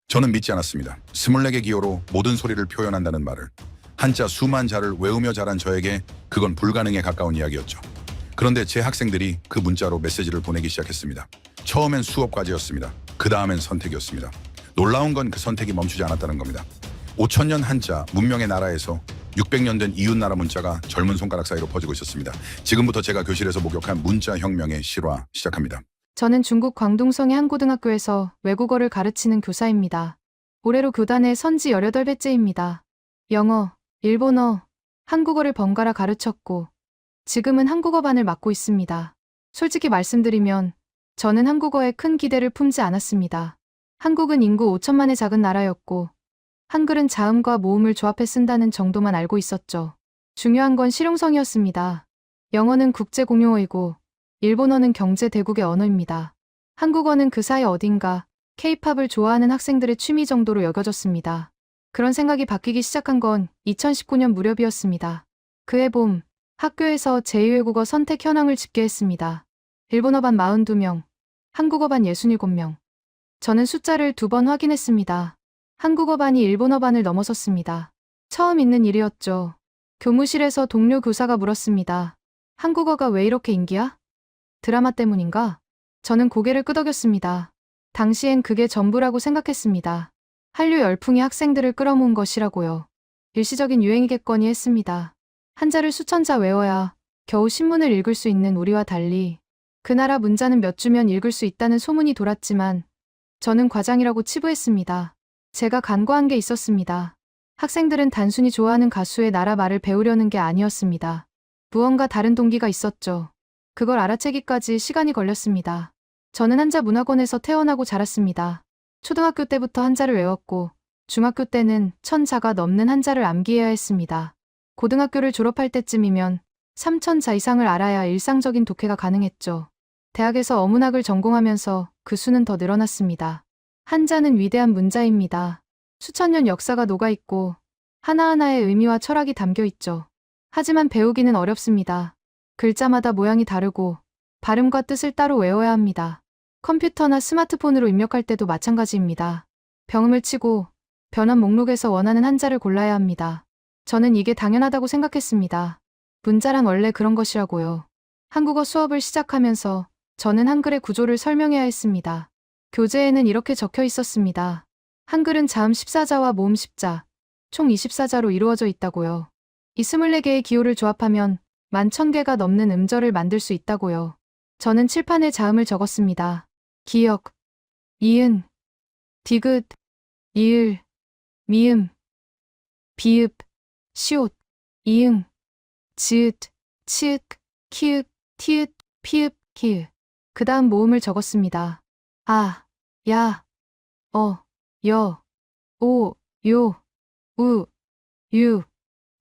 저는 믿지 않았습니다. 24개 기호로 모든 소리를 표현한다는 말을. 한자 수만 자를 외우며 자란 저에게 그건 불가능에 가까운 이야기였죠. 그런데 제 학생들이 그 문자로 메시지를 보내기 시작했습니다. 처음엔 수업까지였습니다. 그 다음엔 선택이었습니다. 놀라운 건 그 선택이 멈추지 않았다는 겁니다. 5천년 한자 문명의 나라에서 600년 된 이웃나라 문자가 젊은 손가락 사이로 퍼지고 있었습니다. 지금부터 제가 교실에서 목격한 문자 혁명의 실화 시작합니다. 저는 중국 광둥성의 한 고등학교에서 외국어를 가르치는 교사입니다. 올해로 교단의 선지 18배째입니다. 영어, 일본어, 한국어를 번갈아 가르쳤고 지금은 한국어반을 맡고 있습니다. 솔직히 말씀드리면 저는 한국어에 큰 기대를 품지 않았습니다. 한국은 인구 5천만의 작은 나라였고 한글은 자음과 모음을 조합해 쓴다는 정도만 알고 있었죠. 중요한 건 실용성이었습니다. 영어는 국제 공용어이고 일본어는 경제 대국의 언어입니다. 한국어는 그 사이 어딘가 K-팝을 좋아하는 학생들의 취미 정도로 여겨졌습니다. 그런 생각이 바뀌기 시작한 건 2019년 무렵이었습니다. 그해 봄 학교에서 제2외국어 선택 현황을 집계했습니다. 일본어반 42명, 한국어반 67명. 저는 숫자를 2번 확인했습니다. 한국어반이 일본어반을 넘어섰습니다. 처음 있는 일이었죠. 교무실에서 동료 교사가 물었습니다. 한국어가 왜 이렇게 인기야? 드라마 때문인가? 저는 고개를 끄덕였습니다. 당시엔 그게 전부라고 생각했습니다. 한류 열풍이 학생들을 끌어모은 것이라고요. 일시적인 유행이겠거니 했습니다. 한자를 수천 자 외워야 겨우 신문을 읽을 수 있는 우리와 달리 그 나라 문자는 몇 주면 읽을 수 있다는 소문이 돌았지만 저는 과장이라고 치부했습니다. 제가 간과한 게 있었습니다. 학생들은 단순히 좋아하는 가수의 나라 말을 배우려는 게 아니었습니다. 무언가 다른 동기가 있었죠. 그걸 알아채기까지 시간이 걸렸습니다. 저는 한자 문학원에서 태어나고 자랐습니다. 초등학교 때부터 한자를 외웠고 중학교 때는 1000자가 넘는 한자를 암기해야 했습니다. 고등학교를 졸업할 때쯤이면 3000자 이상을 알아야 일상적인 독해가 가능했죠. 대학에서 어문학을 전공하면서 그 수는 더 늘어났습니다. 한자는 위대한 문자입니다. 수천 년 역사가 녹아있고 하나하나의 의미와 철학이 담겨있죠. 하지만 배우기는 어렵습니다. 글자마다 모양이 다르고 발음과 뜻을 따로 외워야 합니다. 컴퓨터나 스마트폰으로 입력할 때도 마찬가지입니다. 병음을 치고 변환 목록에서 원하는 한자를 골라야 합니다. 저는 이게 당연하다고 생각했습니다. 문자란 원래 그런 것이라고요. 한국어 수업을 시작하면서 저는 한글의 구조를 설명해야 했습니다. 교재에는 이렇게 적혀 있었습니다. 한글은 자음 14자와 모음 10자, 총 24자로 이루어져 있다고요. 이 24개의 기호를 조합하면 11,000개가 넘는 음절을 만들 수 있다고요. 저는 칠판에 자음을 적었습니다. 기역, 이은, 디귿, 이을, 미음, 비읍, 시옷, 이응, 지읒, 치읒, 키읔, 티읒, 피읍, 키읔. 그 다음 모음을 적었습니다. 아, 야, 여, 오, 요, 우, 유,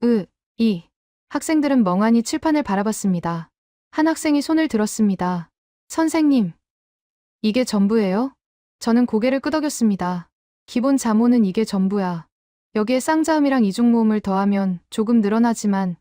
으, 이. 학생들은 멍하니 칠판을 바라봤습니다. 한 학생이 손을 들었습니다. 선생님, 이게 전부예요? 저는 고개를 끄덕였습니다. 기본 자모는 이게 전부야. 여기에 쌍자음이랑 이중모음을 더하면 조금 늘어나지만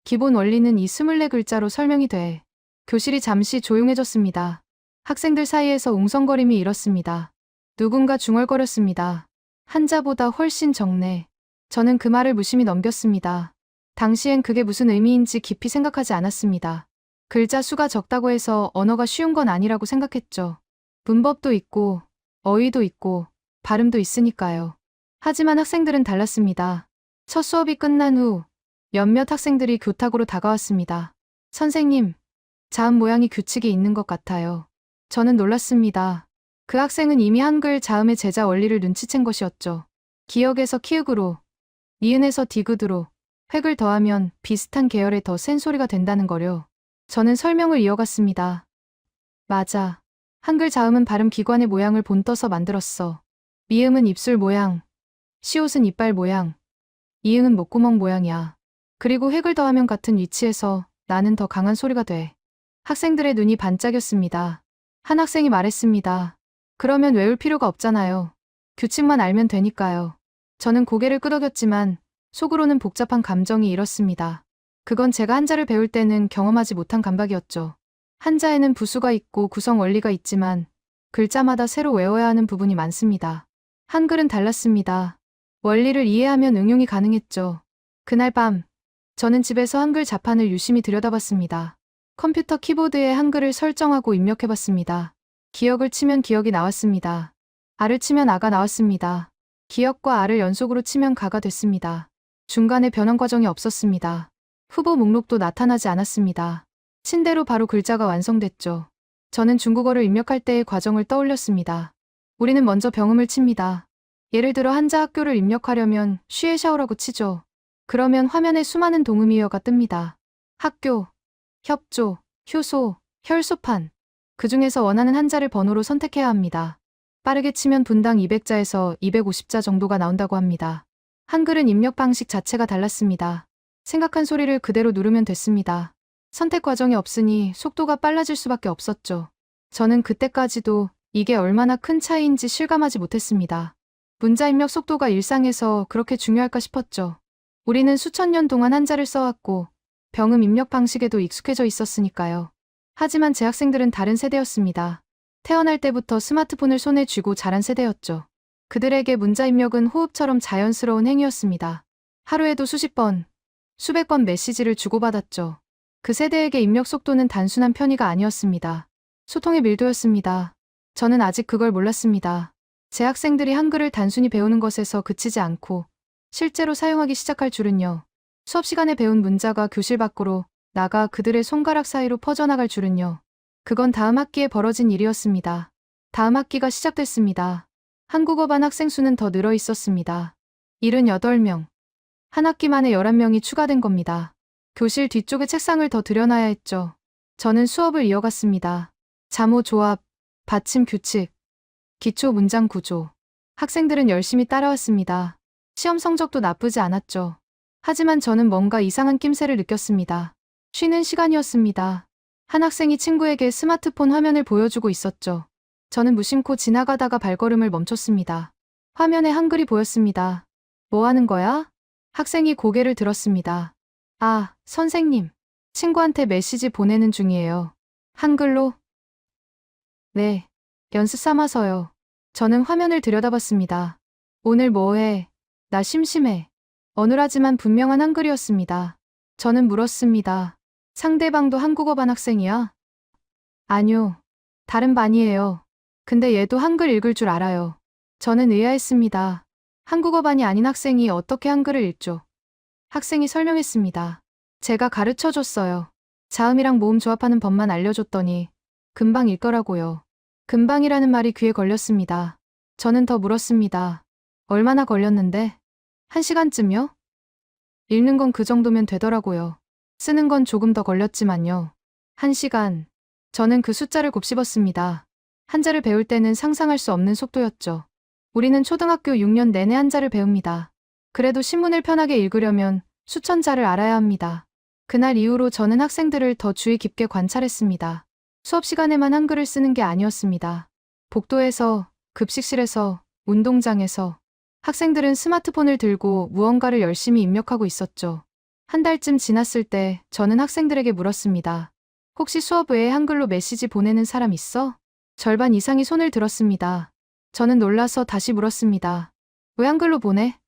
기본 원리는 이 24글자로 설명이 돼. 교실이 잠시 조용해졌습니다. 학생들 사이에서 웅성거림이 일었습니다. 누군가 중얼거렸습니다. 한자보다 훨씬 적네. 저는 그 말을 무심히 넘겼습니다. 당시엔 그게 무슨 의미인지 깊이 생각하지 않았습니다. 글자 수가 적다고 해서 언어가 쉬운 건 아니라고 생각했죠. 문법도 있고 어휘도 있고 발음도 있으니까요. 하지만 학생들은 달랐습니다. 첫 수업이 끝난 후 몇몇 학생들이 교탁으로 다가왔습니다. 선생님, 자음 모양이 규칙이 있는 것 같아요. 저는 놀랐습니다. 그 학생은 이미 한글 자음의 제자 원리를 눈치챈 것이었죠. 기역에서 키읔으로, 니은에서 디귿으로 획을 더하면 비슷한 계열의 더 센 소리가 된다는 거요. 저는 설명을 이어갔습니다. 맞아. 한글 자음은 발음 기관의 모양을 본떠서 만들었어. 미음은 입술 모양, 시옷은 이빨 모양, 이응은 목구멍 모양이야. 그리고 획을 더하면 같은 위치에서 나는 더 강한 소리가 돼. 학생들의 눈이 반짝였습니다. 한 학생이 말했습니다. 그러면 외울 필요가 없잖아요. 규칙만 알면 되니까요. 저는 고개를 끄덕였지만 속으로는 복잡한 감정이 일었습니다. 그건 제가 한자를 배울 때는 경험하지 못한 감각이었죠. 한자에는 부수가 있고 구성 원리가 있지만 글자마다 새로 외워야 하는 부분이 많습니다. 한글은 달랐습니다. 원리를 이해하면 응용이 가능했죠. 그날 밤, 저는 집에서 한글 자판을 유심히 들여다봤습니다. 컴퓨터 키보드에 한글을 설정하고 입력해봤습니다. 기역을 치면 기역이 나왔습니다. 아를 치면 아가 나왔습니다. 기역과 아를 연속으로 치면 가가 됐습니다. 중간에 변환 과정이 없었습니다. 후보 목록도 나타나지 않았습니다. 친 대로 바로 글자가 완성됐죠. 저는 중국어를 입력할 때의 과정을 떠올렸습니다. 우리는 먼저 병음을 칩니다. 예를 들어 한자 학교를 입력하려면 쉬에 샤오라고 치죠. 그러면 화면에 수많은 동음이어가 뜹니다. 학교, 협조, 효소, 혈소판. 그 중에서 원하는 한자를 번호로 선택해야 합니다. 빠르게 치면 분당 200자에서 250자 정도가 나온다고 합니다. 한글은 입력 방식 자체가 달랐습니다. 생각한 소리를 그대로 누르면 됐습니다. 선택 과정이 없으니 속도가 빨라질 수밖에 없었죠. 저는 그때까지도 이게 얼마나 큰 차이인지 실감하지 못했습니다. 문자 입력 속도가 일상에서 그렇게 중요할까 싶었죠. 우리는 수천 년 동안 한자를 써왔고 병음 입력 방식에도 익숙해져 있었으니까요. 하지만 제 학생들은 다른 세대였습니다. 태어날 때부터 스마트폰을 손에 쥐고 자란 세대였죠. 그들에게 문자 입력은 호흡처럼 자연스러운 행위였습니다. 하루에도 수십 번, 수백 번 메시지를 주고받았죠. 그 세대에게 입력 속도는 단순한 편의가 아니었습니다. 소통의 밀도였습니다. 저는 아직 그걸 몰랐습니다. 제 학생들이 한글을 단순히 배우는 것에서 그치지 않고 실제로 사용하기 시작할 줄은요. 수업 시간에 배운 문자가 교실 밖으로 나가 그들의 손가락 사이로 퍼져나갈 줄은요. 그건 다음 학기에 벌어진 일이었습니다. 다음 학기가 시작됐습니다. 한국어반 학생 수는 더 늘어 있었습니다. 78명. 한 학기 만에 11명이 추가된 겁니다. 교실 뒤쪽에 책상을 더 들여놔야 했죠. 저는 수업을 이어갔습니다. 자모 조합, 받침 규칙, 기초 문장 구조. 학생들은 열심히 따라왔습니다. 시험 성적도 나쁘지 않았죠. 하지만 저는 뭔가 이상한 낌새를 느꼈습니다. 쉬는 시간이었습니다. 한 학생이 친구에게 스마트폰 화면을 보여주고 있었죠. 저는 무심코 지나가다가 발걸음을 멈췄습니다. 화면에 한글이 보였습니다. 뭐 하는 거야? 학생이 고개를 들었습니다. 아, 선생님. 친구한테 메시지 보내는 중이에요. 한글로? 네. 연습 삼아서요. 저는 화면을 들여다봤습니다. 오늘 뭐 해? 나 심심해. 어눌하지만 분명한 한글이었습니다. 저는 물었습니다. 상대방도 한국어반 학생이야? 아니요. 다른 반이에요. 근데 얘도 한글 읽을 줄 알아요. 저는 의아했습니다. 한국어반이 아닌 학생이 어떻게 한글을 읽죠? 학생이 설명했습니다. 제가 가르쳐 줬어요. 자음이랑 모음 조합하는 법만 알려줬더니 금방 읽더라고요. 금방이라는 말이 귀에 걸렸습니다. 저는 더 물었습니다. 얼마나 걸렸는데? 1시간쯤요? 읽는 건 그 정도면 되더라고요. 쓰는 건 조금 더 걸렸지만요. 1시간. 저는 그 숫자를 곱씹었습니다. 한자를 배울 때는 상상할 수 없는 속도였죠. 우리는 초등학교 6년 내내 한자를 배웁니다. 그래도 신문을 편하게 읽으려면 수천 자를 알아야 합니다. 그날 이후로 저는 학생들을 더 주의 깊게 관찰했습니다. 수업 시간에만 한글을 쓰는 게 아니었습니다. 복도에서, 급식실에서, 운동장에서 학생들은 스마트폰을 들고 무언가를 열심히 입력하고 있었죠. 한 달쯤 지났을 때 저는 학생들에게 물었습니다. 혹시 수업 외에 한글로 메시지 보내는 사람 있어? 절반 이상이 손을 들었습니다. 저는 놀라서 다시 물었습니다. 왜 한글로 보내?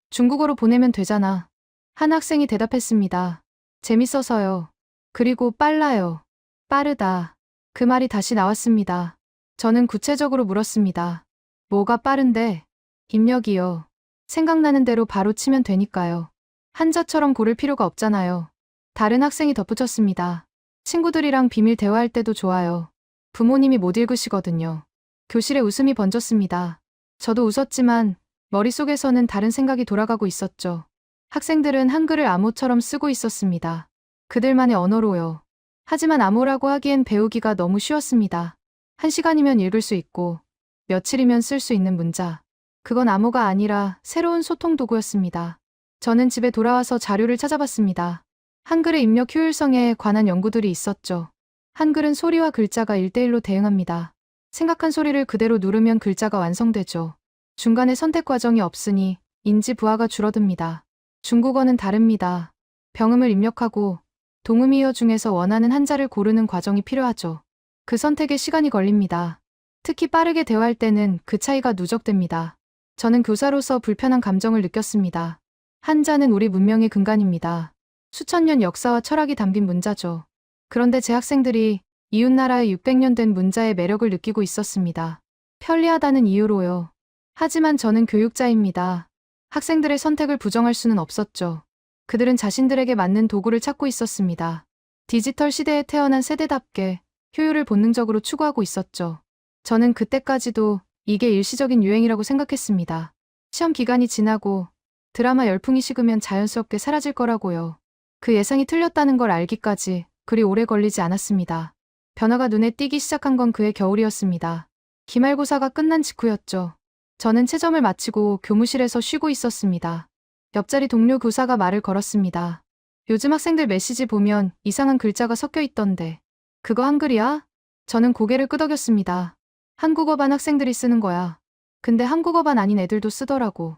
중국어로 보내면 되잖아. 한 학생이 대답했습니다. 재밌어서요. 그리고 빨라요. 빠르다. 그 말이 다시 나왔습니다. 저는 구체적으로 물었습니다. 뭐가 빠른데? 입력이요. 생각나는 대로 바로 치면 되니까요. 한자처럼 고를 필요가 없잖아요. 다른 학생이 덧붙였습니다. 친구들이랑 비밀 대화할 때도 좋아요. 부모님이 못 읽으시거든요. 교실에 웃음이 번졌습니다. 저도 웃었지만 머릿속에서는 다른 생각이 돌아가고 있었죠. 학생들은 한글을 암호처럼 쓰고 있었습니다. 그들만의 언어로요. 하지만 암호라고 하기엔 배우기가 너무 쉬웠습니다. 1시간이면 읽을 수 있고 며칠이면 쓸 수 있는 문자. 그건 암호가 아니라 새로운 소통 도구였습니다. 저는 집에 돌아와서 자료를 찾아봤습니다. 한글의 입력 효율성에 관한 연구들이 있었죠. 한글은 소리와 글자가 1대1로 대응합니다. 생각한 소리를 그대로 누르면 글자가 완성되죠. 중간에 선택 과정이 없으니 인지 부하가 줄어듭니다. 중국어는 다릅니다. 병음을 입력하고 동음이어 중에서 원하는 한자를 고르는 과정이 필요하죠. 그 선택에 시간이 걸립니다. 특히 빠르게 대화할 때는 그 차이가 누적됩니다. 저는 교사로서 불편한 감정을 느꼈습니다. 한자는 우리 문명의 근간입니다. 수천 년 역사와 철학이 담긴 문자죠. 그런데 제 학생들이 이웃나라의 600년 된 문자의 매력을 느끼고 있었습니다. 편리하다는 이유로요. 하지만 저는 교육자입니다. 학생들의 선택을 부정할 수는 없었죠. 그들은 자신들에게 맞는 도구를 찾고 있었습니다. 디지털 시대에 태어난 세대답게 효율을 본능적으로 추구하고 있었죠. 저는 그때까지도 이게 일시적인 유행이라고 생각했습니다. 시험 기간이 지나고 드라마 열풍이 식으면 자연스럽게 사라질 거라고요. 그 예상이 틀렸다는 걸 알기까지 그리 오래 걸리지 않았습니다. 변화가 눈에 띄기 시작한 건 그해 겨울이었습니다. 기말고사가 끝난 직후였죠. 저는 채점을 마치고 교무실에서 쉬고 있었습니다. 옆자리 동료 교사가 말을 걸었습니다. 요즘 학생들 메시지 보면 이상한 글자가 섞여 있던데. 그거 한글이야? 저는 고개를 끄덕였습니다. 한국어반 학생들이 쓰는 거야. 근데 한국어반 아닌 애들도 쓰더라고.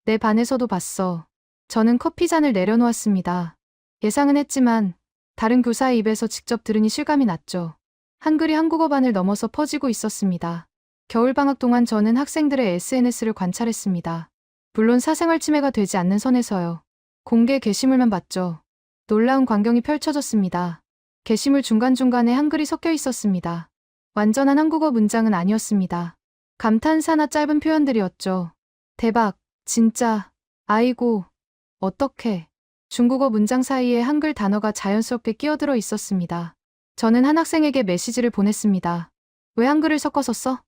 내 반에서도 봤어. 저는 커피잔을 내려놓았습니다. 예상은 했지만 다른 교사의 입에서 직접 들으니 실감이 났죠. 한글이 한국어반을 넘어서 퍼지고 있었습니다. 겨울방학 동안 저는 학생들의 SNS를 관찰했습니다. 물론 사생활 침해가 되지 않는 선에서요. 공개 게시물만 봤죠. 놀라운 광경이 펼쳐졌습니다. 게시물 중간중간에 한글이 섞여 있었습니다. 완전한 한국어 문장은 아니었습니다. 감탄사나 짧은 표현들이었죠. 대박, 진짜, 아이고, 어떡해. 중국어 문장 사이에 한글 단어가 자연스럽게 끼어들어 있었습니다. 저는 한 학생에게 메시지를 보냈습니다. 왜 한글을 섞어서 써?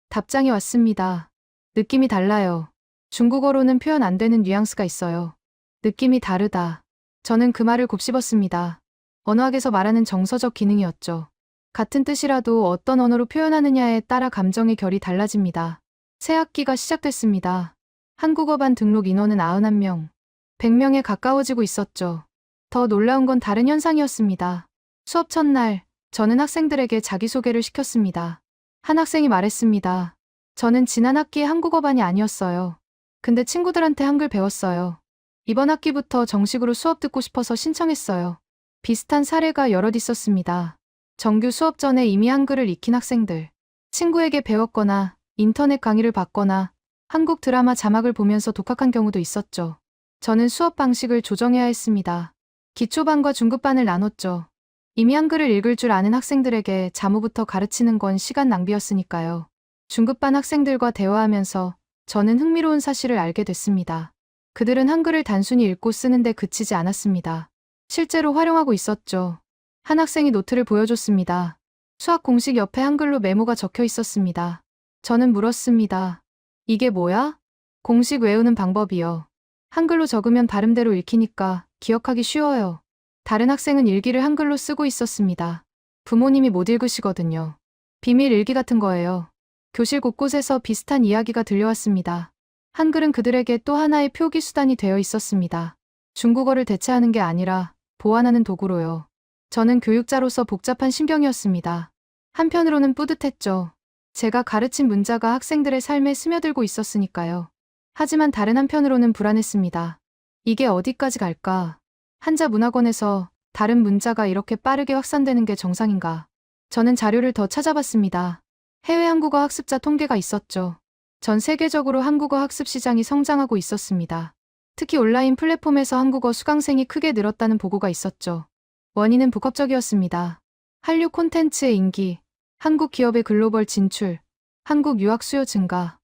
답장이 왔습니다. 느낌이 달라요. 중국어로는 표현 안 되는 뉘앙스가 있어요. 느낌이 다르다. 저는 그 말을 곱씹었습니다. 언어학에서 말하는 정서적 기능이었죠. 같은 뜻이라도 어떤 언어로 표현하느냐에 따라 감정의 결이 달라집니다. 새 학기가 시작됐습니다. 한국어반 등록 인원은 91명. 100명에 가까워지고 있었죠. 더 놀라운 건 다른 현상이었습니다. 수업 첫날, 저는 학생들에게 자기소개를 시켰습니다. 한 학생이 말했습니다. 저는 지난 학기에 한국어반이 아니었어요. 근데 친구들한테 한글 배웠어요. 이번 학기부터 정식으로 수업 듣고 싶어서 신청했어요. 비슷한 사례가 여럿 있었습니다. 정규 수업 전에 이미 한글을 익힌 학생들. 친구에게 배웠거나 인터넷 강의를 받거나 한국 드라마 자막을 보면서 독학한 경우도 있었죠. 저는 수업 방식을 조정해야 했습니다. 기초반과 중급반을 나눴죠. 이미 한글을 읽을 줄 아는 학생들에게 자모부터 가르치는 건 시간 낭비였으니까요. 중급반 학생들과 대화하면서 저는 흥미로운 사실을 알게 됐습니다. 그들은 한글을 단순히 읽고 쓰는데 그치지 않았습니다. 실제로 활용하고 있었죠. 한 학생이 노트를 보여줬습니다. 수학 공식 옆에 한글로 메모가 적혀 있었습니다. 저는 물었습니다. 이게 뭐야? 공식 외우는 방법이요. 한글로 적으면 발음대로 읽히니까 기억하기 쉬워요. 다른 학생은 일기를 한글로 쓰고 있었습니다. 부모님이 못 읽으시거든요. 비밀 일기 같은 거예요. 교실 곳곳에서 비슷한 이야기가 들려왔습니다. 한글은 그들에게 또 하나의 표기 수단이 되어 있었습니다. 중국어를 대체하는 게 아니라 보완하는 도구로요. 저는 교육자로서 복잡한 심경이었습니다. 한편으로는 뿌듯했죠. 제가 가르친 문자가 학생들의 삶에 스며들고 있었으니까요. 하지만 다른 한편으로는 불안했습니다. 이게 어디까지 갈까? 한자 문학원에서 다른 문자가 이렇게 빠르게 확산되는 게 정상인가? 저는 자료를 더 찾아봤습니다. 해외 한국어 학습자 통계가 있었죠. 전 세계적으로 한국어 학습 시장이 성장하고 있었습니다. 특히 온라인 플랫폼에서 한국어 수강생이 크게 늘었다는 보고가 있었죠. 원인은 복합적이었습니다. 한류 콘텐츠의 인기, 한국 기업의 글로벌 진출, 한국 유학 수요 증가.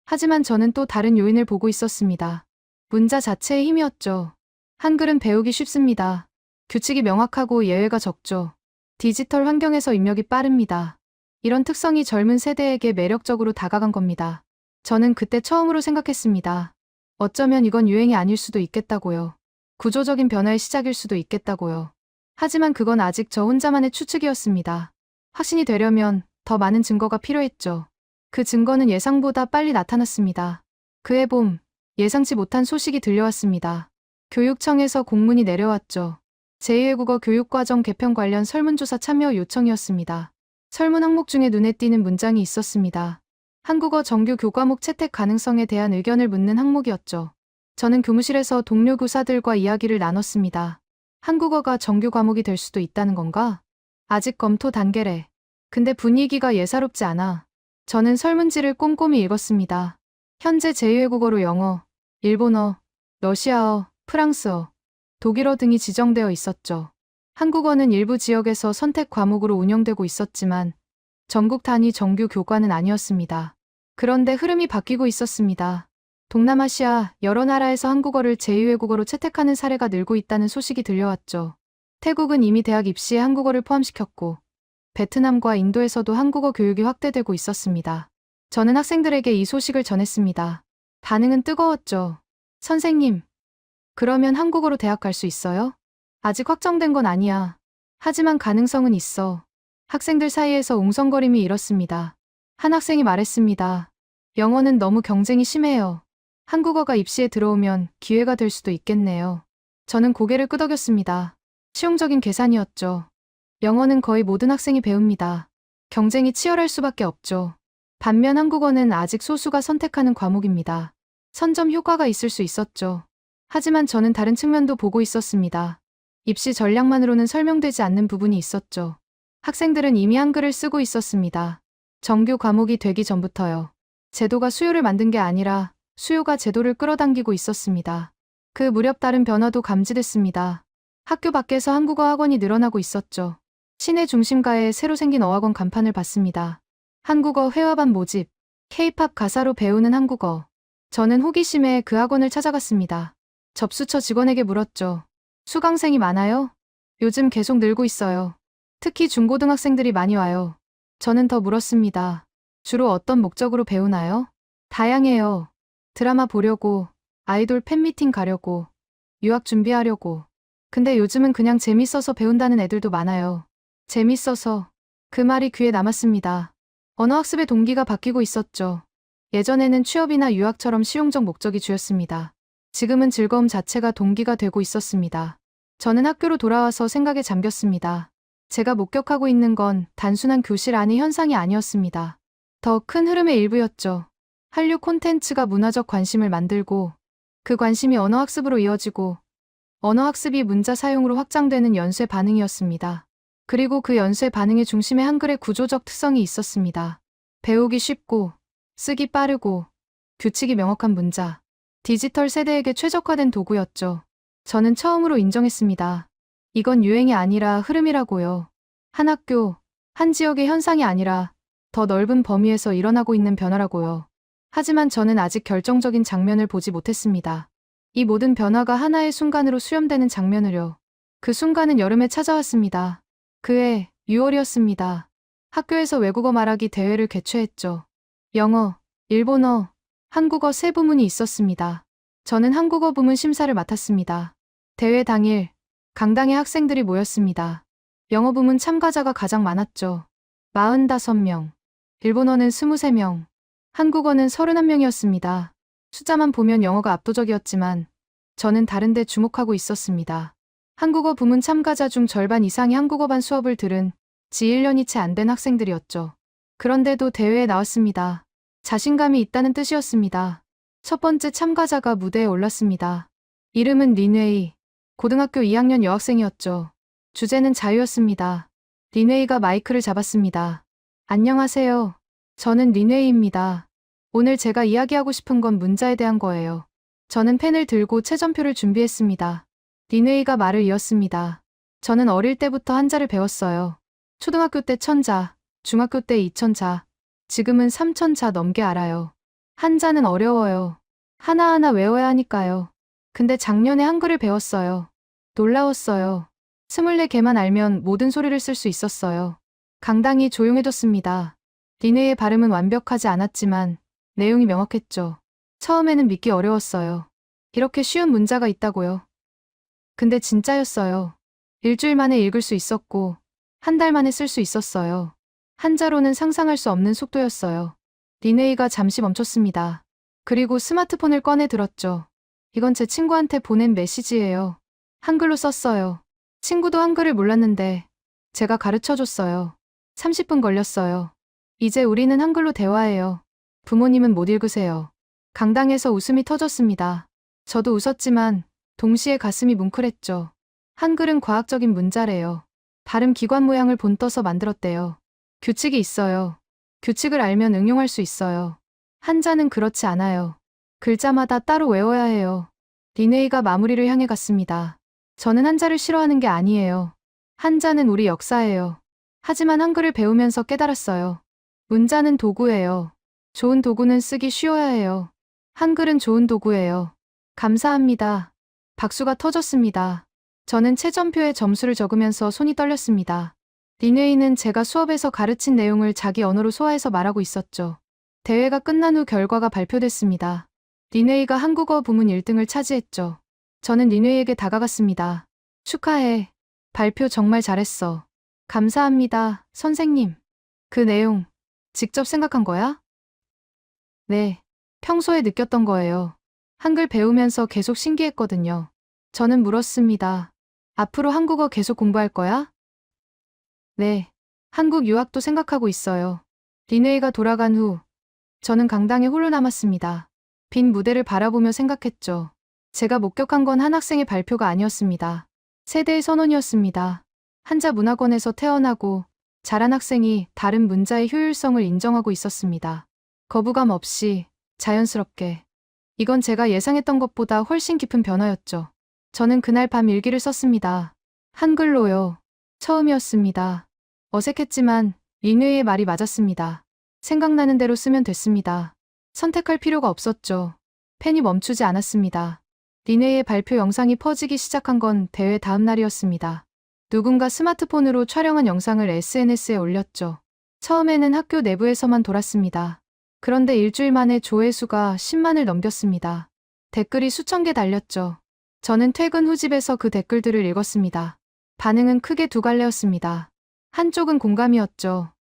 하지만 저는 또 다른 요인을 보고 있었습니다. 문자 자체의 힘이었죠. 한글은 배우기 쉽습니다. 규칙이 명확하고 예외가 적죠. 디지털 환경에서 입력이 빠릅니다. 이런 특성이 젊은 세대에게 매력적으로 다가간 겁니다. 저는 그때 처음으로 생각했습니다. 어쩌면 이건 유행이 아닐 수도 있겠다고요. 구조적인 변화의 시작일 수도 있겠다고요. 하지만 그건 아직 저 혼자만의 추측이었습니다. 확신이 되려면 더 많은 증거가 필요했죠. 그 증거는 예상보다 빨리 나타났습니다. 그해 봄, 예상치 못한 소식이 들려왔습니다. 교육청에서 공문이 내려왔죠. 제2외국어 교육과정 개편 관련 설문조사 참여 요청이었습니다. 설문 항목 중에 눈에 띄는 문장이 있었습니다. 한국어 정규 교과목 채택 가능성에 대한 의견을 묻는 항목이었죠. 저는 교무실에서 동료 교사들과 이야기를 나눴습니다. 한국어가 정규 과목이 될 수도 있다는 건가? 아직 검토 단계래. 근데 분위기가 예사롭지 않아. 저는 설문지를 꼼꼼히 읽었습니다. 현재 제2외국어로 영어, 일본어, 러시아어, 프랑스어, 독일어 등이 지정되어 있었죠. 한국어는 일부 지역에서 선택 과목으로 운영되고 있었지만 전국 단위 정규 교과는 아니었습니다. 그런데 흐름이 바뀌고 있었습니다. 동남아시아 여러 나라에서 한국어를 제2외국어로 채택하는 사례가 늘고 있다는 소식이 들려왔죠. 태국은 이미 대학 입시에 한국어를 포함시켰고 베트남과 인도에서도 한국어 교육이 확대되고 있었습니다. 저는 학생들에게 이 소식을 전했습니다. 반응은 뜨거웠죠. 선생님, 그러면 한국어로 대학 갈 수 있어요? 아직 확정된 건 아니야. 하지만 가능성은 있어. 학생들 사이에서 웅성거림이 일었습니다. 한 학생이 말했습니다. 영어는 너무 경쟁이 심해요. 한국어가 입시에 들어오면 기회가 될 수도 있겠네요. 저는 고개를 끄덕였습니다. 실용적인 계산이었죠. 영어는 거의 모든 학생이 배웁니다. 경쟁이 치열할 수밖에 없죠. 반면 한국어는 아직 소수가 선택하는 과목입니다. 선점 효과가 있을 수 있었죠. 하지만 저는 다른 측면도 보고 있었습니다. 입시 전략만으로는 설명되지 않는 부분이 있었죠. 학생들은 이미 한글을 쓰고 있었습니다. 정규 과목이 되기 전부터요. 제도가 수요를 만든 게 아니라 수요가 제도를 끌어당기고 있었습니다. 그 무렵 다른 변화도 감지됐습니다. 학교 밖에서 한국어 학원이 늘어나고 있었죠. 시내 중심가에 새로 생긴 어학원 간판을 봤습니다. 한국어 회화반 모집, K-팝 가사로 배우는 한국어. 저는 호기심에 그 학원을 찾아갔습니다. 접수처 직원에게 물었죠. 수강생이 많아요? 요즘 계속 늘고 있어요. 특히 중고등학생들이 많이 와요. 저는 더 물었습니다. 주로 어떤 목적으로 배우나요? 다양해요. 드라마 보려고, 아이돌 팬미팅 가려고, 유학 준비하려고. 근데 요즘은 그냥 재밌어서 배운다는 애들도 많아요. 재밌어서. 그 말이 귀에 남았습니다. 언어학습의 동기가 바뀌고 있었죠. 예전에는 취업이나 유학처럼 실용적 목적이 주였습니다. 지금은 즐거움 자체가 동기가 되고 있었습니다. 저는 학교로 돌아와서 생각에 잠겼습니다. 제가 목격하고 있는 건 단순한 교실 안의 현상이 아니었습니다. 더 큰 흐름의 일부였죠. 한류 콘텐츠가 문화적 관심을 만들고 그 관심이 언어학습으로 이어지고 언어학습이 문자 사용으로 확장되는 연쇄 반응이었습니다. 그리고 그 연쇄 반응의 중심에 한글의 구조적 특성이 있었습니다. 배우기 쉽고 쓰기 빠르고 규칙이 명확한 문자. 디지털 세대에게 최적화된 도구였죠. 저는 처음으로 인정했습니다. 이건 유행이 아니라 흐름이라고요. 한 학교, 한 지역의 현상이 아니라 더 넓은 범위에서 일어나고 있는 변화라고요. 하지만 저는 아직 결정적인 장면을 보지 못했습니다. 이 모든 변화가 하나의 순간으로 수렴되는 장면을요. 그 순간은 여름에 찾아왔습니다. 그해 6월이었습니다. 학교에서 외국어 말하기 대회를 개최했죠. 영어, 일본어, 한국어 세 부문이 있었습니다. 저는 한국어 부문 심사를 맡았습니다. 대회 당일 강당에 학생들이 모였습니다. 영어 부문 참가자가 가장 많았죠. 45명, 일본어는 23명, 한국어는 31명이었습니다. 숫자만 보면 영어가 압도적이었지만 저는 다른 데 주목하고 있었습니다. 한국어 부문 참가자 중 절반 이상이 한국어반 수업을 들은 지 1년이 채 안 된 학생들이었죠. 그런데도 대회에 나왔습니다. 자신감이 있다는 뜻이었습니다. 첫 번째 참가자가 무대에 올랐습니다. 이름은 린웨이, 고등학교 2학년 여학생이었죠. 주제는 자유였습니다. 린웨이가 마이크를 잡았습니다. 안녕하세요. 저는 린웨이입니다. 오늘 제가 이야기하고 싶은 건 문자에 대한 거예요. 저는 펜을 들고 채점표를 준비했습니다. 린웨이가 말을 이었습니다. 저는 어릴 때부터 한자를 배웠어요. 초등학교 때 1000자, 중학교 때 2000자, 지금은 3000자 넘게 알아요. 한자는 어려워요. 하나하나 외워야 하니까요. 근데 작년에 한글을 배웠어요. 놀라웠어요. 24개만 알면 모든 소리를 쓸 수 있었어요. 강당이 조용해졌습니다. 린웨이의 발음은 완벽하지 않았지만 내용이 명확했죠. 처음에는 믿기 어려웠어요. 이렇게 쉬운 문자가 있다고요. 근데 진짜였어요. 일주일 만에 읽을 수 있었고 한 달 만에 쓸 수 있었어요. 한자로는 상상할 수 없는 속도였어요. 린웨이가 잠시 멈췄습니다. 그리고 스마트폰을 꺼내 들었죠. 이건 제 친구한테 보낸 메시지예요. 한글로 썼어요. 친구도 한글을 몰랐는데 제가 가르쳐줬어요. 30분 걸렸어요. 이제 우리는 한글로 대화해요. 부모님은 못 읽으세요. 강당에서 웃음이 터졌습니다. 저도 웃었지만 동시에 가슴이 뭉클했죠. 한글은 과학적인 문자래요. 발음 기관 모양을 본떠서 만들었대요. 규칙이 있어요. 규칙을 알면 응용할 수 있어요. 한자는 그렇지 않아요. 글자마다 따로 외워야 해요. 리네이가 마무리를 향해 갔습니다. 저는 한자를 싫어하는 게 아니에요. 한자는 우리 역사예요. 하지만 한글을 배우면서 깨달았어요. 문자는 도구예요. 좋은 도구는 쓰기 쉬워야 해요. 한글은 좋은 도구예요. 감사합니다. 박수가 터졌습니다. 저는 채점표에 점수를 적으면서 손이 떨렸습니다. 리네이는 제가 수업에서 가르친 내용을 자기 언어로 소화해서 말하고 있었죠. 대회가 끝난 후 결과가 발표됐습니다. 리네이가 한국어 부문 1등을 차지했죠. 저는 리네이에게 다가갔습니다. 축하해. 발표 정말 잘했어. 감사합니다, 선생님. 그 내용 직접 생각한 거야? 네. 평소에 느꼈던 거예요. 한글 배우면서 계속 신기했거든요. 저는 물었습니다. 앞으로 한국어 계속 공부할 거야? 네. 한국 유학도 생각하고 있어요. 리네이가 돌아간 후 저는 강당에 홀로 남았습니다. 빈 무대를 바라보며 생각했죠. 제가 목격한 건 한 학생의 발표가 아니었습니다. 세대의 선언이었습니다. 한자 문화권에서 태어나고 자란 학생이 다른 문자의 효율성을 인정하고 있었습니다. 거부감 없이 자연스럽게. 이건 제가 예상했던 것보다 훨씬 깊은 변화였죠. 저는 그날 밤 일기를 썼습니다. 한글로요. 처음이었습니다. 어색했지만 리네이의 말이 맞았습니다. 생각나는 대로 쓰면 됐습니다. 선택할 필요가 없었죠. 펜이 멈추지 않았습니다. 리네이의 발표 영상이 퍼지기 시작한 건 대회 다음 날이었습니다. 누군가 스마트폰으로 촬영한 영상을 SNS에 올렸죠. 처음에는 학교 내부에서만 돌았습니다. 그런데 일주일 만에 조회수가 10만을 넘겼습니다. 댓글이 수천 개 달렸죠. 저는 퇴근 후 집에서 그 댓글들을 읽었습니다. 반응은 크게 두 갈래였습니다. 한쪽은 공감이었죠.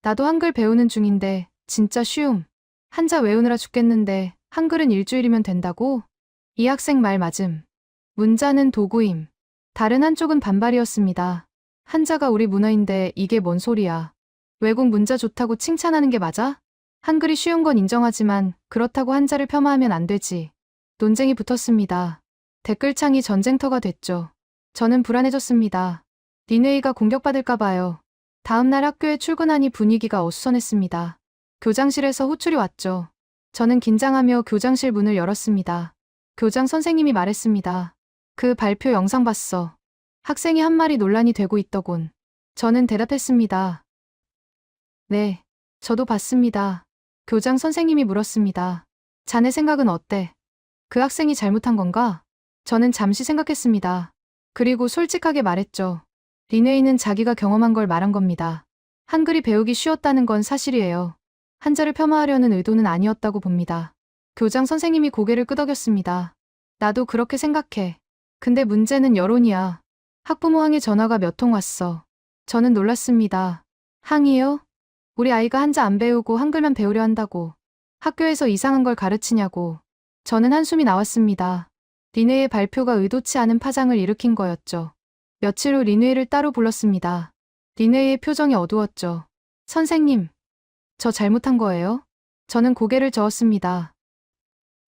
나도 한글 배우는 중인데 진짜 쉬움. 한자 외우느라 죽겠는데 한글은 일주일이면 된다고? 이 학생 말 맞음. 문자는 도구임. 다른 한쪽은 반발이었습니다. 한자가 우리 문화인데 이게 뭔 소리야. 외국 문자 좋다고 칭찬하는 게 맞아? 한글이 쉬운 건 인정하지만 그렇다고 한자를 폄하하면 안 되지. 논쟁이 붙었습니다. 댓글창이 전쟁터가 됐죠. 저는 불안해졌습니다. 리네이가 공격받을까 봐요. 다음날 학교에 출근하니 분위기가 어수선했습니다. 교장실에서 호출이 왔죠. 저는 긴장하며 교장실 문을 열었습니다. 교장 선생님이 말했습니다. 그 발표 영상 봤어. 학생이 한 말이 논란이 되고 있더군. 저는 대답했습니다. 네, 저도 봤습니다. 교장 선생님이 물었습니다. 자네 생각은 어때? 그 학생이 잘못한 건가? 저는 잠시 생각했습니다. 그리고 솔직하게 말했죠. 리네이는 자기가 경험한 걸 말한 겁니다. 한글이 배우기 쉬웠다는 건 사실이에요. 한자를 폄하하려는 의도는 아니었다고 봅니다. 교장 선생님이 고개를 끄덕였습니다. 나도 그렇게 생각해. 근데 문제는 여론이야. 학부모 항의 전화가 몇 통 왔어. 저는 놀랐습니다. 항의요? 우리 아이가 한자 안 배우고 한글만 배우려 한다고. 학교에서 이상한 걸 가르치냐고. 저는 한숨이 나왔습니다. 리네이의 발표가 의도치 않은 파장을 일으킨 거였죠. 며칠 후 리네이를 따로 불렀습니다. 리네이의 표정이 어두웠죠. 선생님, 저 잘못한 거예요? 저는 고개를 저었습니다.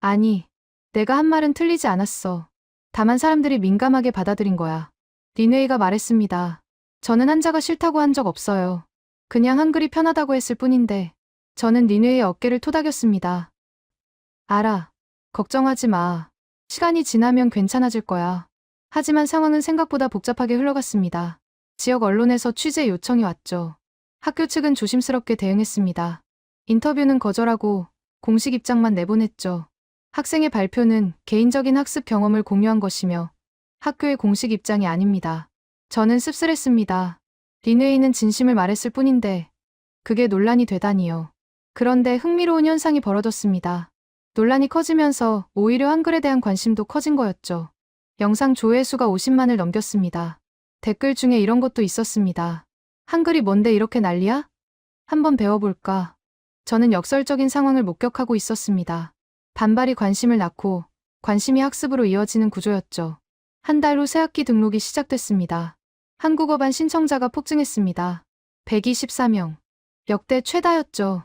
아니, 내가 한 말은 틀리지 않았어. 다만 사람들이 민감하게 받아들인 거야. 리네이가 말했습니다. 저는 한자가 싫다고 한 적 없어요. 그냥 한글이 편하다고 했을 뿐인데. 저는 리네이의 어깨를 토닥였습니다. 알아. 걱정하지 마. 시간이 지나면 괜찮아질 거야. 하지만 상황은 생각보다 복잡하게 흘러갔습니다. 지역 언론에서 취재 요청이 왔죠. 학교 측은 조심스럽게 대응했습니다. 인터뷰는 거절하고 공식 입장만 내보냈죠. 학생의 발표는 개인적인 학습 경험을 공유한 것이며 학교의 공식 입장이 아닙니다. 저는 씁쓸했습니다. 리네이는 진심을 말했을 뿐인데 그게 논란이 되다니요. 그런데 흥미로운 현상이 벌어졌습니다. 논란이 커지면서 오히려 한글에 대한 관심도 커진 거였죠. 영상 조회수가 50만을 넘겼습니다. 댓글 중에 이런 것도 있었습니다. 한글이 뭔데 이렇게 난리야? 한번 배워볼까? 저는 역설적인 상황을 목격하고 있었습니다. 반발이 관심을 낳고 관심이 학습으로 이어지는 구조였죠. 한 달 후 새학기 등록이 시작됐습니다. 한국어반 신청자가 폭증했습니다. 124명. 역대 최다였죠.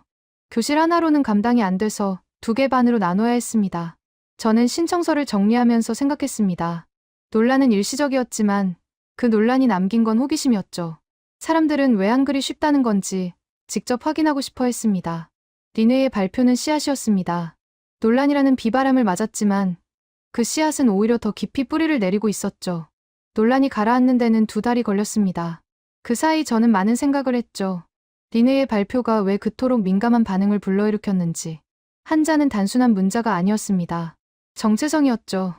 교실 하나로는 감당이 안 돼서 2개 반으로 나눠야 했습니다. 저는 신청서를 정리하면서 생각했습니다. 논란은 일시적이었지만 그 논란이 남긴 건 호기심이었죠. 사람들은 왜 한글이 쉽다는 건지 직접 확인하고 싶어 했습니다. 니네의 발표는 씨앗이었습니다. 논란이라는 비바람을 맞았지만 그 씨앗은 오히려 더 깊이 뿌리를 내리고 있었죠. 논란이 가라앉는 데는 2달이 걸렸습니다. 그 사이 저는 많은 생각을 했죠. 니네의 발표가 왜 그토록 민감한 반응을 불러일으켰는지. 한자는 단순한 문자가 아니었습니다. 정체성이었죠.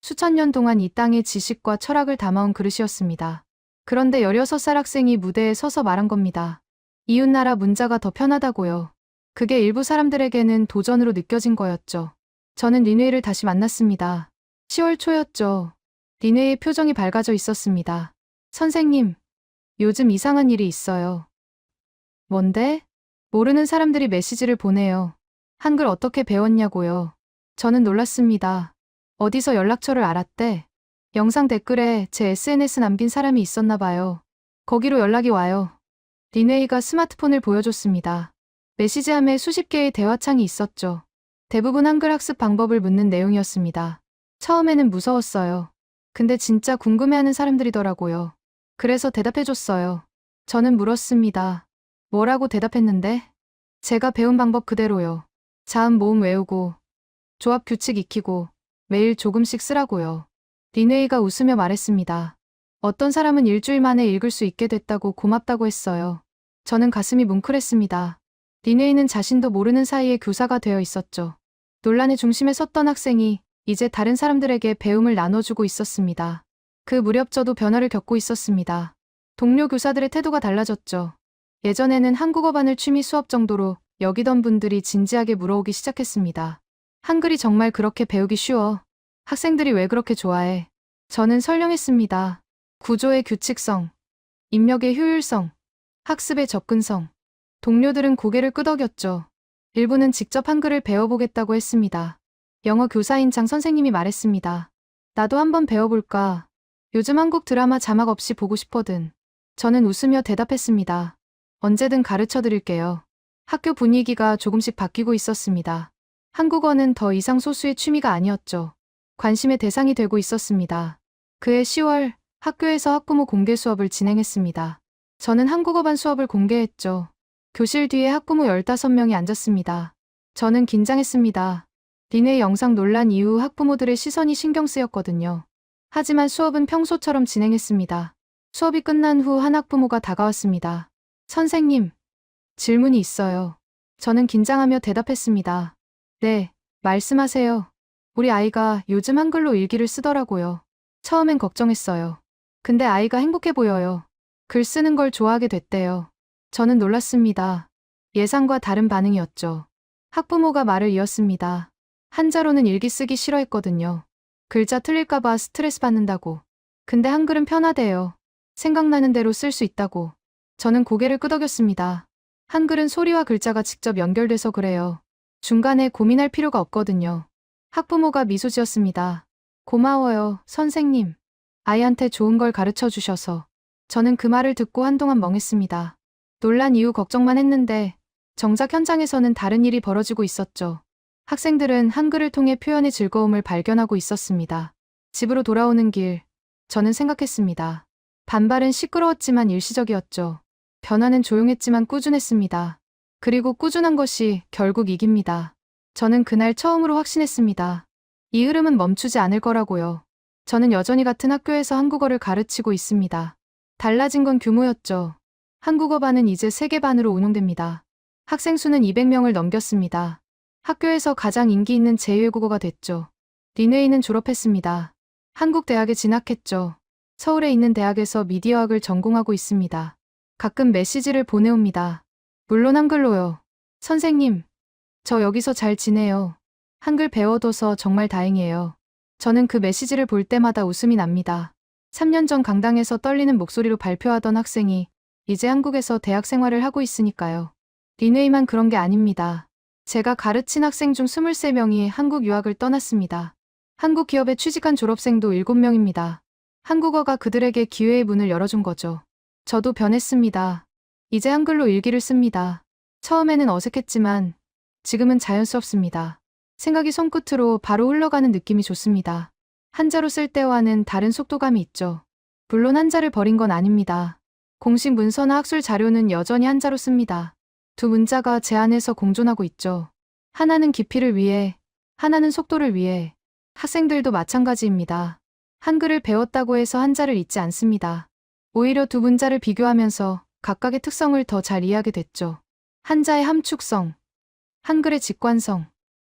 수천 년 동안 이 땅의 지식과 철학을 담아온 그릇이었습니다. 그런데 16살 학생이 무대에 서서 말한 겁니다. 이웃나라 문자가 더 편하다고요. 그게 일부 사람들에게는 도전으로 느껴진 거였죠. 저는 린웨이를 다시 만났습니다. 10월 초였죠. 린웨이의 표정이 밝아져 있었습니다. 선생님, 요즘 이상한 일이 있어요. 뭔데? 모르는 사람들이 메시지를 보내요. 한글 어떻게 배웠냐고요. 저는 놀랐습니다. 어디서 연락처를 알았대? 영상 댓글에 제 SNS 남긴 사람이 있었나 봐요. 거기로 연락이 와요. 린웨이가 스마트폰을 보여줬습니다. 메시지함에 수십 개의 대화창이 있었죠. 대부분 한글 학습 방법을 묻는 내용이었습니다. 처음에는 무서웠어요. 근데 진짜 궁금해하는 사람들이더라고요. 그래서 대답해줬어요. 저는 물었습니다. 뭐라고 대답했는데? 제가 배운 방법 그대로요. 자음 모음 외우고, 조합 규칙 익히고, 매일 조금씩 쓰라고요. 린웨이가 웃으며 말했습니다. 어떤 사람은 일주일 만에 읽을 수 있게 됐다고 고맙다고 했어요. 저는 가슴이 뭉클했습니다. 린웨이는 자신도 모르는 사이에 교사가 되어 있었죠. 논란의 중심에 섰던 학생이 이제 다른 사람들에게 배움을 나눠주고 있었습니다. 그 무렵 저도 변화를 겪고 있었습니다. 동료 교사들의 태도가 달라졌죠. 예전에는 한국어반을 취미 수업 정도로 여기던 분들이 진지하게 물어오기 시작했습니다. 한글이 정말 그렇게 배우기 쉬워? 학생들이 왜 그렇게 좋아해? 저는 설명했습니다. 구조의 규칙성, 입력의 효율성, 학습의 접근성. 동료들은 고개를 끄덕였죠. 일부는 직접 한글을 배워보겠다고 했습니다. 영어 교사인 장 선생님이 말했습니다. 나도 한번 배워볼까? 요즘 한국 드라마 자막 없이 보고 싶거든. 저는 웃으며 대답했습니다. 언제든 가르쳐 드릴게요. 학교 분위기가 조금씩 바뀌고 있었습니다. 한국어는 더 이상 소수의 취미가 아니었죠. 관심의 대상이 되고 있었습니다. 그해 10월, 학교에서 학부모 공개 수업을 진행했습니다. 저는 한국어반 수업을 공개했죠. 교실 뒤에 학부모 15명이 앉았습니다. 저는 긴장했습니다. 린웨이 영상 논란 이후 학부모들의 시선이 신경 쓰였거든요. 하지만 수업은 평소처럼 진행했습니다. 수업이 끝난 후 한 학부모가 다가왔습니다. 선생님, 질문이 있어요. 저는 긴장하며 대답했습니다. 네, 말씀하세요. 우리 아이가 요즘 한글로 일기를 쓰더라고요. 처음엔 걱정했어요. 근데 아이가 행복해 보여요. 글 쓰는 걸 좋아하게 됐대요. 저는 놀랐습니다. 예상과 다른 반응이었죠. 학부모가 말을 이었습니다. 한자로는 일기 쓰기 싫어했거든요. 글자 틀릴까봐 스트레스 받는다고. 근데 한글은 편하대요. 생각나는 대로 쓸 수 있다고. 저는 고개를 끄덕였습니다. 한글은 소리와 글자가 직접 연결돼서 그래요. 중간에 고민할 필요가 없거든요. 학부모가 미소 지었습니다. 고마워요, 선생님. 아이한테 좋은 걸 가르쳐 주셔서. 저는 그 말을 듣고 한동안 멍했습니다. 논란 이후 걱정만 했는데 정작 현장에서는 다른 일이 벌어지고 있었죠. 학생들은 한글을 통해 표현의 즐거움을 발견하고 있었습니다. 집으로 돌아오는 길, 저는 생각했습니다. 반발은 시끄러웠지만 일시적이었죠. 변화는 조용했지만 꾸준했습니다. 그리고 꾸준한 것이 결국 이깁니다. 저는 그날 처음으로 확신했습니다. 이 흐름은 멈추지 않을 거라고요. 저는 여전히 같은 학교에서 한국어를 가르치고 있습니다. 달라진 건 규모였죠. 한국어반은 이제 3개 반으로 운영됩니다. 학생 수는 200명을 넘겼습니다. 학교에서 가장 인기 있는 제2외국어가 됐죠. 린웨이는 졸업했습니다. 한국 대학에 진학했죠. 서울에 있는 대학에서 미디어학을 전공하고 있습니다. 가끔 메시지를 보내옵니다. 물론 한글로요. 선생님, 저 여기서 잘 지내요. 한글 배워둬서 정말 다행이에요. 저는 그 메시지를 볼 때마다 웃음이 납니다. 3년 전 강당에서 떨리는 목소리로 발표하던 학생이 이제 한국에서 대학 생활을 하고 있으니까요. 린웨이만 그런 게 아닙니다. 제가 가르친 학생 중 23명이 한국 유학을 떠났습니다. 한국 기업에 취직한 졸업생도 7명입니다. 한국어가 그들에게 기회의 문을 열어준 거죠. 저도 변했습니다. 이제 한글로 일기를 씁니다. 처음에는 어색했지만 지금은 자연스럽습니다. 생각이 손끝으로 바로 흘러가는 느낌이 좋습니다. 한자로 쓸 때와는 다른 속도감이 있죠. 물론 한자를 버린 건 아닙니다. 공식 문서나 학술 자료는 여전히 한자로 씁니다. 두 문자가 제 안에서 공존하고 있죠. 하나는 깊이를 위해, 하나는 속도를 위해. 학생들도 마찬가지입니다. 한글을 배웠다고 해서 한자를 잊지 않습니다. 오히려 두 문자를 비교하면서 각각의 특성을 더 잘 이해하게 됐죠. 한자의 함축성, 한글의 직관성,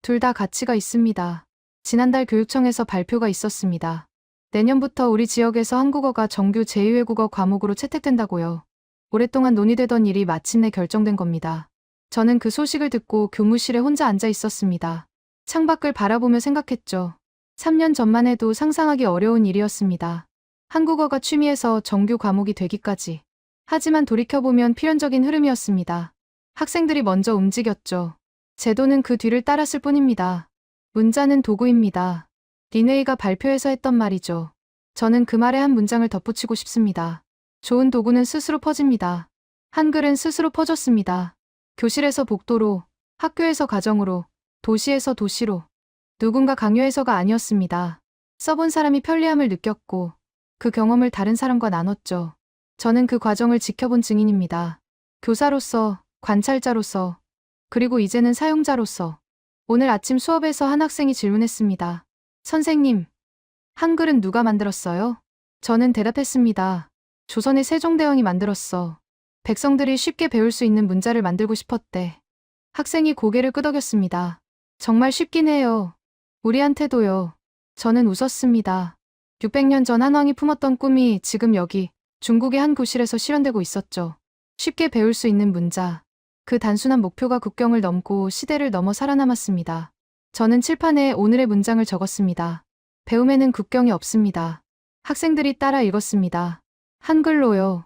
둘 다 가치가 있습니다. 지난달 교육청에서 발표가 있었습니다. 내년부터 우리 지역에서 한국어가 정규 제2외국어 과목으로 채택된다고요. 오랫동안 논의되던 일이 마침내 결정된 겁니다. 저는 그 소식을 듣고 교무실에 혼자 앉아 있었습니다. 창밖을 바라보며 생각했죠. 3년 전만 해도 상상하기 어려운 일이었습니다. 한국어가 취미에서 정규 과목이 되기까지. 하지만 돌이켜보면 필연적인 흐름이었습니다. 학생들이 먼저 움직였죠. 제도는 그 뒤를 따랐을 뿐입니다. 문자는 도구입니다. 린웨이가 발표에서 했던 말이죠. 저는 그 말에 한 문장을 덧붙이고 싶습니다. 좋은 도구는 스스로 퍼집니다. 한글은 스스로 퍼졌습니다. 교실에서 복도로, 학교에서 가정으로, 도시에서 도시로. 누군가 강요해서가 아니었습니다. 써본 사람이 편리함을 느꼈고 그 경험을 다른 사람과 나눴죠. 저는 그 과정을 지켜본 증인입니다. 교사로서, 관찰자로서, 그리고 이제는 사용자로서. 오늘 아침 수업에서 한 학생이 질문했습니다. 선생님, 한글은 누가 만들었어요? 저는 대답했습니다. 조선의 세종대왕이 만들었어. 백성들이 쉽게 배울 수 있는 문자를 만들고 싶었대. 학생이 고개를 끄덕였습니다. 정말 쉽긴 해요. 우리한테도요. 저는 웃었습니다. 600년 전 한왕이 품었던 꿈이 지금 여기 중국의 한 교실에서 실현되고 있었죠. 쉽게 배울 수 있는 문자. 그 단순한 목표가 국경을 넘고 시대를 넘어 살아남았습니다. 저는 칠판에 오늘의 문장을 적었습니다. 배움에는 국경이 없습니다. 학생들이 따라 읽었습니다. 한글로요.